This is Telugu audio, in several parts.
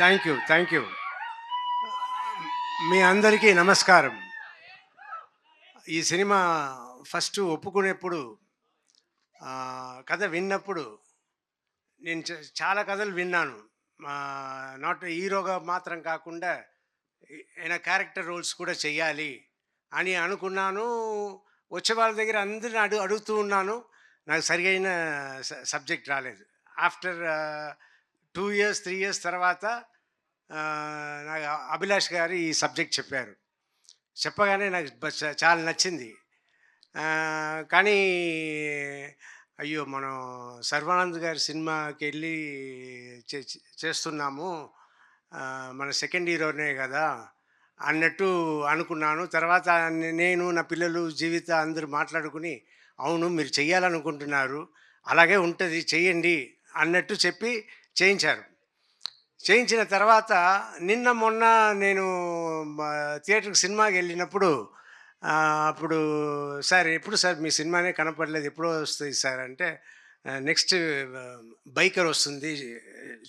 Thank you. మీ అందరికీ నమస్కారం. ఈ సినిమా ఫస్ట్ ఒప్పుకునేప్పుడు కథ విన్నప్పుడు నేను చాలా కథలు విన్నాను. నాట్ హీరోగా మాత్రం కాకుండా ఏమైనా క్యారెక్టర్ రోల్స్ కూడా చెయ్యాలి అని అనుకున్నాను. వచ్చే వాళ్ళ దగ్గర అందరిని అడుగుతూ ఉన్నాను. నాకు సరిగైన సబ్జెక్ట్ రాలేదు. ఆఫ్టర్ 2 years 3 years తర్వాత నాకు అభిలాష్ గారు ఈ సబ్జెక్ట్ చెప్పారు. చెప్పగానే నాకు చాలా నచ్చింది. కానీ అయ్యో, మనం సర్వానంద్ గారి సినిమాకి వెళ్ళి చేస్తున్నాము, మన సెకండ్ హీరోనే కదా అన్నట్టు అనుకున్నాను. తర్వాత నేను, నా పిల్లలు, జీవిత అందరూ మాట్లాడుకుని, అవును మీరు చెయ్యాలనుకుంటున్నారు, అలాగే ఉంటుంది, చెయ్యండి అన్నట్టు చెప్పి చేయించారు. చేయించిన తర్వాత మొన్న నేను థియేటర్కి సినిమాకి వెళ్ళినప్పుడు అప్పుడు సార్ ఎప్పుడు సార్ మీ సినిమానే కనపడలేదు, ఎప్పుడో వస్తుంది సార్ అంటే, నెక్స్ట్ బైకర్ వస్తుంది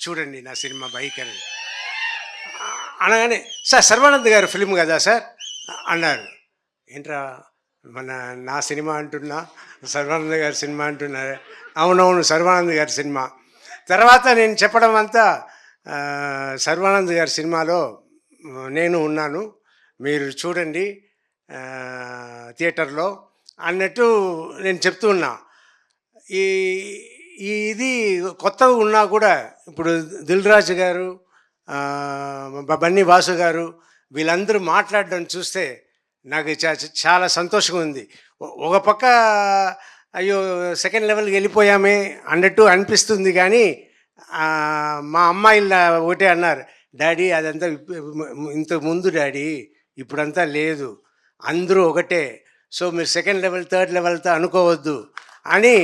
చూడండి నా సినిమా బైకర్ అనగానే, సార్ సర్వానంద్ గారు ఫిల్మ్ కదా సార్ అన్నారు. ఏంట్రా నా సినిమా అంటున్నా, సర్వానంద్ గారి సినిమా అంటున్నారు. అవునవును సర్వానంద్ గారి సినిమా. తర్వాత నేను చెప్పడం అంతా, సర్వానంద్ గారి సినిమాలో నేను ఉన్నాను, మీరు చూడండి థియేటర్లో అన్నట్టు నేను చెప్తూ ఉన్నా. ఇది కొత్తగా ఉన్నా కూడా ఇప్పుడు దిల్ రాజు గారు, బన్నీ వాసు గారు వీళ్ళందరూ మాట్లాడడం చూస్తే నాకు చాలా సంతోషంగా ఉంది. ఒక పక్క అయ్యో సెకండ్ లెవెల్కి వెళ్ళిపోయామే అన్నట్టు అనిపిస్తుంది. కానీ మా అమ్మాయిలు ఒకటే అన్నారు, డాడీ అదంతా ఇంతకు ముందు డాడీ, ఇప్పుడంతా లేదు, అందరూ ఒకటే, సో మీరు సెకండ్ లెవెల్ థర్డ్ లెవెల్తో అనుకోవద్దు అని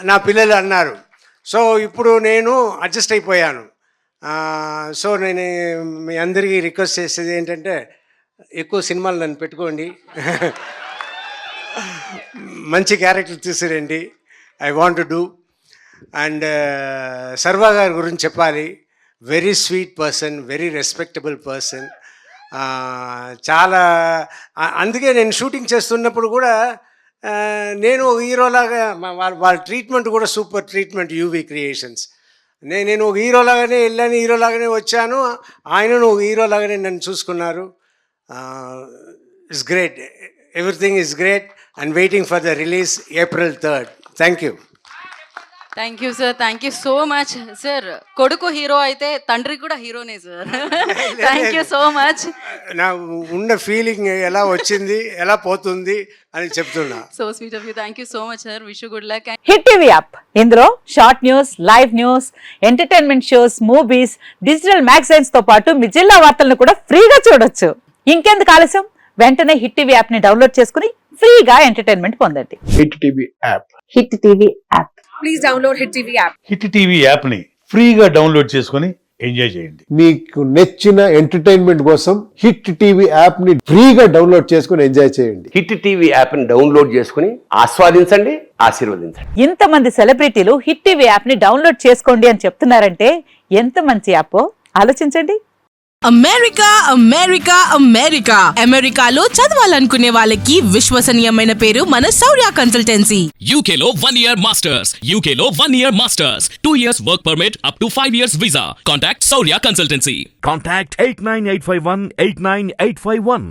నా పిల్లలు అన్నారు. సో ఇప్పుడు నేను అడ్జస్ట్ అయిపోయాను. సో నేను మీ అందరికీ రిక్వెస్ట్ చేసేది ఏంటంటే, ఎక్కువ సినిమాలు నన్ను పెట్టుకోండి, మంచి క్యారెక్టర్ తీసుకురండి, I want to do. And Sarva గారి గురించి చెప్పాలి, very sweet person, very respectable person. చాలా అందుకే నేను షూటింగ్ చేస్తున్నప్పుడు కూడా నేను ఒక హీరోలాగా, వాళ్ళ ట్రీట్మెంట్ కూడా సూపర్ ట్రీట్మెంట్, యూవీ క్రియేషన్స్. నేను ఒక హీరోలాగానే వెళ్ళాను, హీరోలాగానే వచ్చాను, ఆయనను ఒక హీరోలాగానే నన్ను చూసుకున్నారు. It's great, everything is great and waiting for the release April 3rd. Thank you. Thank you sir, thank you so much sir. కొడుకు హీరో అయితే తండ్రి కూడా హీరోనే సార్. Thank you so much. నా ఉన్న ఫీలింగ్ ఎలా వచ్చింది, ఎలా పోతుంది అని చెప్తున్నా. So sweet of you. Thank you so much sir. Wish you good luck. Hit TV app, ఇందులో short news, live news, entertainment shows, movies, digital magazines తో పాటు మీ జిల్లా వార్తలను కూడా ఫ్రీగా చూడొచ్చు. ఇంకెందుకు ఆలస్యం, వెంటనే హిట్ టీవీ యాప్ ని డౌన్లోడ్ చేసుకుని ఫ్రీగా ఎంటర్టైన్మెంట్ పొందండి. Hit TV app. Hit TV app. Please download hit TV app. Hit TV app ని ఫ్రీగా డౌన్లోడ్ చేసుకొని ఎంజాయ్ చేయండి. మీకు నచ్చిన ఎంటర్టైన్మెంట్ కోసం హిట్ టీవీ యాప్ ని ఫ్రీగా డౌన్లోడ్ చేసుకొని ఎంజాయ్ చేయండి. హిట్ టీవీ యాప్ ని డౌన్లోడ్ చేసుకుని ఆస్వాదించండి, ఆశీర్వదించండి. ఇంతమంది సెలబ్రిటీలు హిట్ టీవీ యాప్ ని డౌన్లోడ్ చేసుకోండి అని చెప్తున్నారంటే ఎంత మంచి యాప్ ఆలోచించండి. అమెరికా అమెరికా అమెరికా అమెరికాలో చదవాలనుకునే వాళ్ళకి విశ్వసనీయమైన పేరు మన శౌర్య కన్సల్టెన్సీ. UK లో 1 year masters, UK లో 1 year masters, 2 years work permit up to 5 years visa. Contact Saurya Consultancy. Contact 89851 89851.